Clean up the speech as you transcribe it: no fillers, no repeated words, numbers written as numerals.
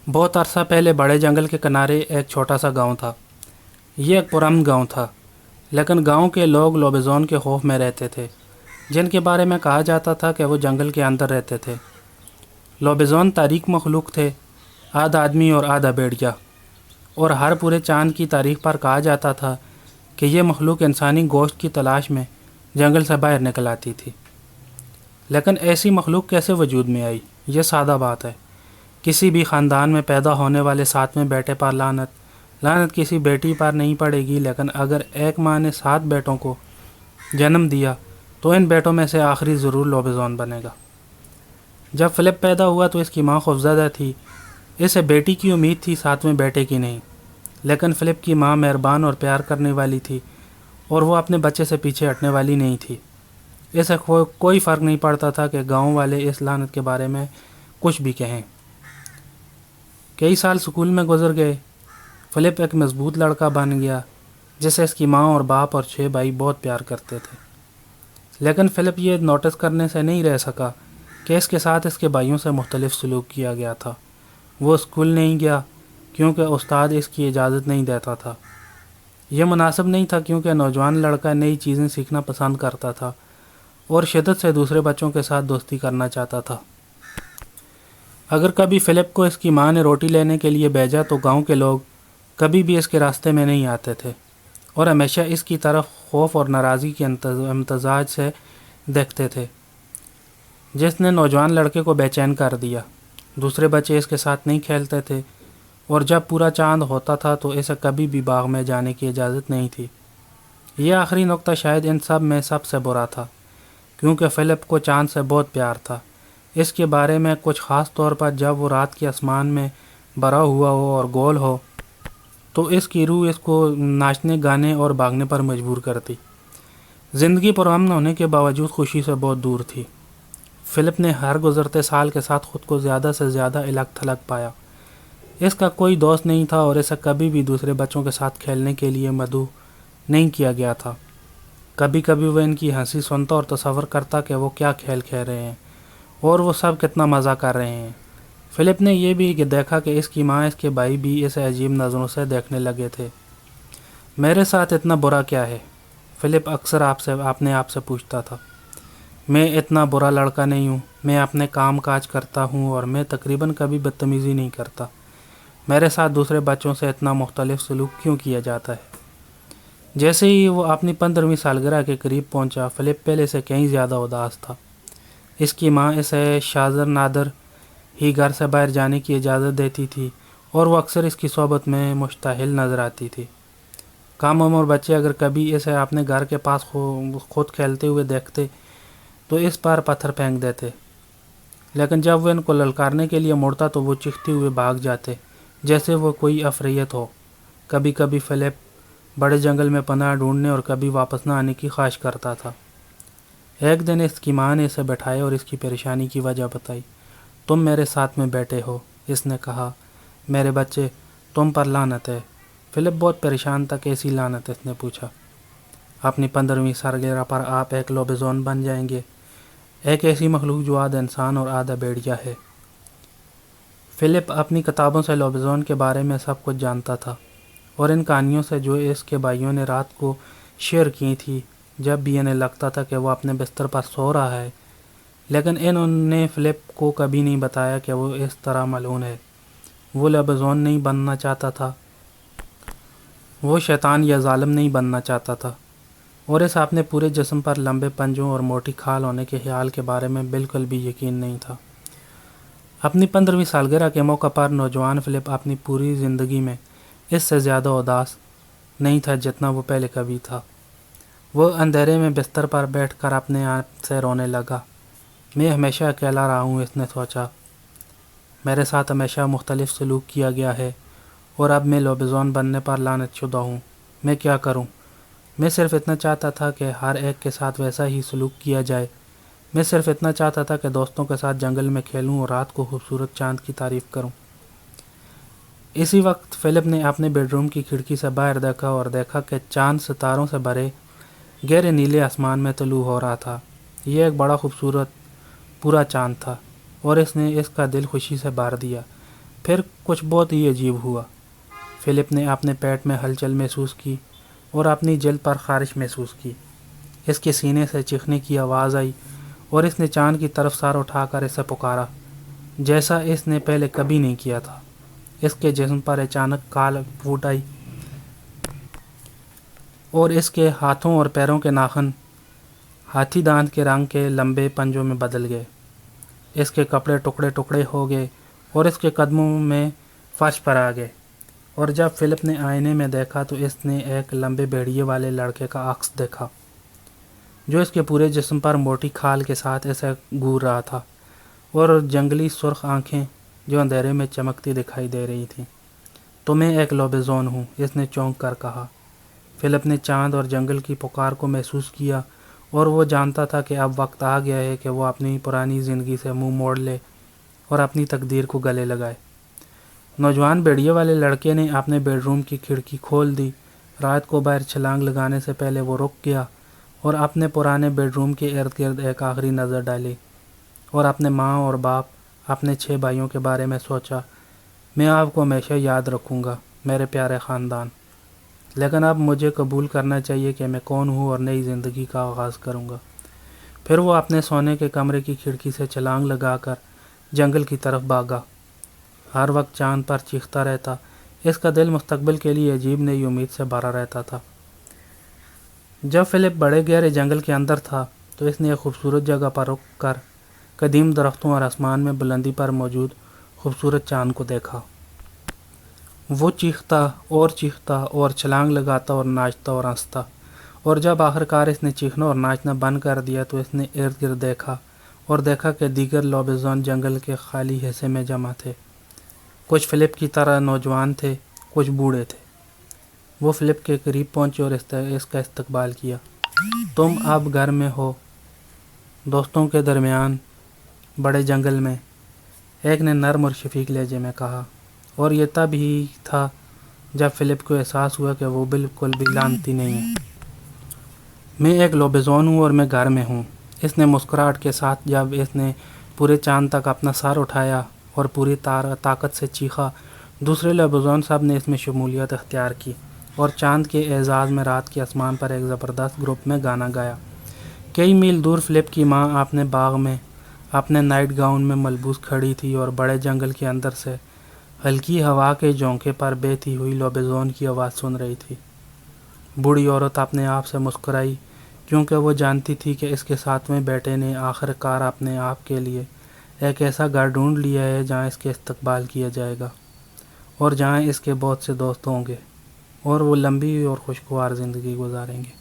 بہت عرصہ پہلے بڑے جنگل کے کنارے ایک چھوٹا سا گاؤں تھا۔ یہ ایک پرامن گاؤں تھا، لیکن گاؤں کے لوگ لوبیزون کے خوف میں رہتے تھے، جن کے بارے میں کہا جاتا تھا کہ وہ جنگل کے اندر رہتے تھے۔ لوبیزون تاریک مخلوق تھے، آدھا آدمی اور آدھا بھیڑیا، اور ہر پورے چاند کی تاریخ پر کہا جاتا تھا کہ یہ مخلوق انسانی گوشت کی تلاش میں جنگل سے باہر نکل آتی تھی۔ لیکن ایسی مخلوق کیسے وجود میں آئی؟ یہ سادہ بات ہے۔ کسی بھی خاندان میں پیدا ہونے والے 7ویں بیٹے پر لعنت کسی بیٹی پر نہیں پڑے گی، لیکن اگر ایک ماں نے 7 بیٹوں کو جنم دیا تو ان بیٹوں میں سے آخری ضرور لوبیزون بنے گا۔ جب فلپ پیدا ہوا تو اس کی ماں خوفزدہ تھی۔ اسے بیٹی کی امید تھی، 7ویں بیٹے کی نہیں۔ لیکن فلپ کی ماں مہربان اور پیار کرنے والی تھی، اور وہ اپنے بچے سے پیچھے ہٹنے والی نہیں تھی۔ اسے کوئی فرق نہیں پڑتا تھا کہ گاؤں والے اس لعنت کے بارے میں کچھ بھی کہیں۔ کئی سال سکول میں گزر گئے۔ فلپ ایک مضبوط لڑکا بن گیا، جسے اس کی ماں اور باپ اور 6 بھائی بہت پیار کرتے تھے۔ لیکن فلپ یہ نوٹس کرنے سے نہیں رہ سکا کہ اس کے ساتھ اس کے بھائیوں سے مختلف سلوک کیا گیا تھا۔ وہ اسکول نہیں گیا کیونکہ استاد اس کی اجازت نہیں دیتا تھا۔ یہ مناسب نہیں تھا کیونکہ نوجوان لڑکا نئی چیزیں سیکھنا پسند کرتا تھا اور شدت سے دوسرے بچوں کے ساتھ دوستی کرنا چاہتا تھا۔ اگر کبھی فلپ کو اس کی ماں نے روٹی لینے کے لیے بھیجا تو گاؤں کے لوگ کبھی بھی اس کے راستے میں نہیں آتے تھے اور ہمیشہ اس کی طرف خوف اور ناراضگی کے امتزاج سے دیکھتے تھے، جس نے نوجوان لڑکے کو بے چین کر دیا۔ دوسرے بچے اس کے ساتھ نہیں کھیلتے تھے، اور جب پورا چاند ہوتا تھا تو اسے کبھی بھی باغ میں جانے کی اجازت نہیں تھی۔ یہ آخری نقطہ شاید ان سب میں سب سے برا تھا، کیونکہ فلپ کو چاند سے بہت پیار تھا، اس کے بارے میں کچھ خاص طور پر جب وہ رات کے آسمان میں بھرا ہوا ہو اور گول ہو تو اس کی روح اس کو ناچنے، گانے اور بھاگنے پر مجبور کرتی۔ زندگی پرامن ہونے کے باوجود خوشی سے بہت دور تھی۔ فلپ نے ہر گزرتے سال کے ساتھ خود کو زیادہ سے زیادہ الگ تھلگ پایا۔ اس کا کوئی دوست نہیں تھا اور اسے کبھی بھی دوسرے بچوں کے ساتھ کھیلنے کے لیے مدعو نہیں کیا گیا تھا۔ کبھی کبھی وہ ان کی ہنسی سنتا اور تصور کرتا کہ وہ کیا کھیل کھیل رہے ہیں اور وہ سب کتنا مزہ کر رہے ہیں۔ فلپ نے یہ بھی دیکھا کہ اس کی ماں، اس کے بھائی بھی اسے عجیب نظروں سے دیکھنے لگے تھے۔ میرے ساتھ اتنا برا کیا ہے؟ فلپ اکثر اپنے آپ سے پوچھتا تھا۔ میں اتنا برا لڑکا نہیں ہوں، میں اپنے کام کاج کرتا ہوں اور میں تقریباً کبھی بدتمیزی نہیں کرتا۔ میرے ساتھ دوسرے بچوں سے اتنا مختلف سلوک کیوں کیا جاتا ہے؟ جیسے ہی وہ اپنی 15ویں سالگرہ کے قریب پہنچا، فلپ پہلے سے کہیں زیادہ اداس تھا۔ اس کی ماں اسے شاذر نادر ہی گھر سے باہر جانے کی اجازت دیتی تھی اور وہ اکثر اس کی صحبت میں مشتعل نظر آتی تھی۔ کم عمر بچے اگر کبھی اسے اپنے گھر کے پاس خود کھیلتے ہوئے دیکھتے تو اس پر پتھر پھینک دیتے، لیکن جب وہ ان کو للکارنے کے لیے مڑتا تو وہ چیختے ہوئے بھاگ جاتے جیسے وہ کوئی عفریت ہو۔ کبھی کبھی فلپ بڑے جنگل میں پناہ ڈھونڈنے اور کبھی واپس نہ آنے کی خواہش کرتا تھا۔ ایک دن اس کی ماں نے اسے بٹھایا اور اس کی پریشانی کی وجہ بتائی۔ تم میرے ساتھ میں بیٹھے ہو، اس نے کہا۔ میرے بچے، تم پر لعنت ہے۔ فلپ بہت پریشان تھا۔ کیسی لعنت؟ اس نے پوچھا۔ اپنی 15ویں سالگرہ پر آپ ایک لوبیزون بن جائیں گے، ایک ایسی مخلوق جو آدھا انسان اور آدھا بھیڑیا ہے۔ فلپ اپنی کتابوں سے لوبیزون کے بارے میں سب کچھ جانتا تھا اور ان کہانیوں سے جو اس کے بھائیوں نے رات کو شیئر کی تھی جب بھی انہیں لگتا تھا کہ وہ اپنے بستر پر سو رہا ہے، لیکن انہوں نے فلپ کو کبھی نہیں بتایا کہ وہ اس طرح ملعون ہے۔ وہ لوبیزون نہیں بننا چاہتا تھا، وہ شیطان یا ظالم نہیں بننا چاہتا تھا، اور اس اپنے پورے جسم پر لمبے پنجوں اور موٹی کھال ہونے کے خیال کے بارے میں بالکل بھی یقین نہیں تھا۔ اپنی 15ویں سالگرہ کے موقع پر نوجوان فلپ اپنی پوری زندگی میں اس سے زیادہ اداس نہیں تھا جتنا وہ پہلے کبھی تھا۔ وہ اندھیرے میں بستر پر بیٹھ کر اپنے آپ سے رونے لگا۔ میں ہمیشہ اکیلا رہا ہوں، اس نے سوچا۔ میرے ساتھ ہمیشہ مختلف سلوک کیا گیا ہے اور اب میں لوبیزون بننے پر لعنت شدہ ہوں۔ میں کیا کروں؟ میں صرف اتنا چاہتا تھا کہ ہر ایک کے ساتھ ویسا ہی سلوک کیا جائے۔ میں صرف اتنا چاہتا تھا کہ دوستوں کے ساتھ جنگل میں کھیلوں اور رات کو خوبصورت چاند کی تعریف کروں۔ اسی وقت فلپ نے اپنے بیڈ روم کی کھڑکی سے باہر دیکھا اور دیکھا کہ چاند ستاروں سے بھرے گہرے نیلے آسمان میں طلوع ہو رہا تھا۔ یہ ایک بڑا خوبصورت پورا چاند تھا اور اس نے اس کا دل خوشی سے بھر دیا۔ پھر کچھ بہت ہی عجیب ہوا۔ فلپ نے اپنے پیٹ میں ہلچل محسوس کی اور اپنی جلد پر خارش محسوس کی۔ اس کے سینے سے چیخنے کی آواز آئی اور اس نے چاند کی طرف سر اٹھا کر اسے پکارا، جیسا اس نے پہلے کبھی نہیں کیا تھا۔ اس کے جسم پر اچانک کھال پھوٹ آئی اور اس کے ہاتھوں اور پیروں کے ناخن ہاتھی دانت کے رنگ کے لمبے پنجوں میں بدل گئے۔ اس کے کپڑے ٹکڑے ٹکڑے ہو گئے اور اس کے قدموں میں فرش پر آ گئے، اور جب فلپ نے آئینے میں دیکھا تو اس نے ایک لمبے بھیڑیے والے لڑکے کا عکس دیکھا، جو اس کے پورے جسم پر موٹی کھال کے ساتھ اسے گور رہا تھا، اور جنگلی سرخ آنکھیں جو اندھیرے میں چمکتی دکھائی دے رہی تھیں۔ تو میں ایک لوبیزون ہوں، اس نے چونک کر کہا۔ فلپ نے چاند اور جنگل کی پکار کو محسوس کیا، اور وہ جانتا تھا کہ اب وقت آ گیا ہے کہ وہ اپنی پرانی زندگی سے منہ موڑ لے اور اپنی تقدیر کو گلے لگائے۔ نوجوان بھیڑیے والے لڑکے نے اپنے بیڈ روم کی کھڑکی کھول دی۔ رات کو باہر چھلانگ لگانے سے پہلے وہ رک گیا اور اپنے پرانے بیڈ روم کے ارد گرد ایک آخری نظر ڈالی، اور اپنے ماں اور باپ، اپنے 6 بھائیوں کے بارے میں سوچا۔ میں آپ کو ہمیشہ یاد رکھوں گا، میرے پیارے خاندان، لیکن اب مجھے قبول کرنا چاہیے کہ میں کون ہوں اور نئی زندگی کا آغاز کروں گا۔ پھر وہ اپنے سونے کے کمرے کی کھڑکی سے چھلانگ لگا کر جنگل کی طرف بھاگا۔ ہر وقت چاند پر چیختا رہتا، اس کا دل مستقبل کے لیے عجیب نئی امید سے بھرا رہتا تھا۔ جب فلپ بڑے گہرے جنگل کے اندر تھا تو اس نے ایک خوبصورت جگہ پر رک کر قدیم درختوں اور آسمان میں بلندی پر موجود خوبصورت چاند کو دیکھا۔ وہ چیختا اور چھلانگ لگاتا اور ناچتا اور ہنستا، اور جب آخرکار اس نے چیخنا اور ناچنا بند کر دیا تو اس نے ارد گرد دیکھا اور دیکھا کہ دیگر لوبیزون جنگل کے خالی حصے میں جمع تھے۔ کچھ فلپ کی طرح نوجوان تھے، کچھ بوڑھے تھے۔ وہ فلپ کے قریب پہنچے اور اس کا استقبال کیا۔ تم اب گھر میں ہو، دوستوں کے درمیان، بڑے جنگل میں، ایک نے نرم اور شفیق لہجے میں کہا، اور یہ تب ہی تھا جب فلپ کو احساس ہوا کہ وہ بالکل بھی لانتی نہیں ہے۔ میں ایک لوبیزون ہوں اور میں گھر میں ہوں، اس نے مسکراہٹ کے ساتھ جب اس نے پورے چاند تک اپنا سر اٹھایا اور پوری طاقت سے چیخا۔ دوسرے لوبیزون سب نے اس میں شمولیت اختیار کی اور چاند کے اعزاز میں رات کے آسمان پر ایک زبردست گروپ میں گانا گایا۔ کئی میل دور فلپ کی ماں اپنے باغ میں اپنے نائٹ گاؤن میں ملبوس کھڑی تھی اور بڑے جنگل کے اندر سے ہلکی ہوا کے جھونکے پر بہتی ہوئی لوبیزون کی آواز سن رہی تھی۔ بوڑھی عورت اپنے آپ سے مسکرائی، کیونکہ وہ جانتی تھی کہ اس کے 7ویں بیٹے نے آخر کار اپنے آپ کے لیے ایک ایسا گھر ڈھونڈ لیا ہے جہاں اس کے استقبال کیا جائے گا اور جہاں اس کے بہت سے دوست ہوں گے، اور وہ لمبی اور خوشگوار زندگی گزاریں گے۔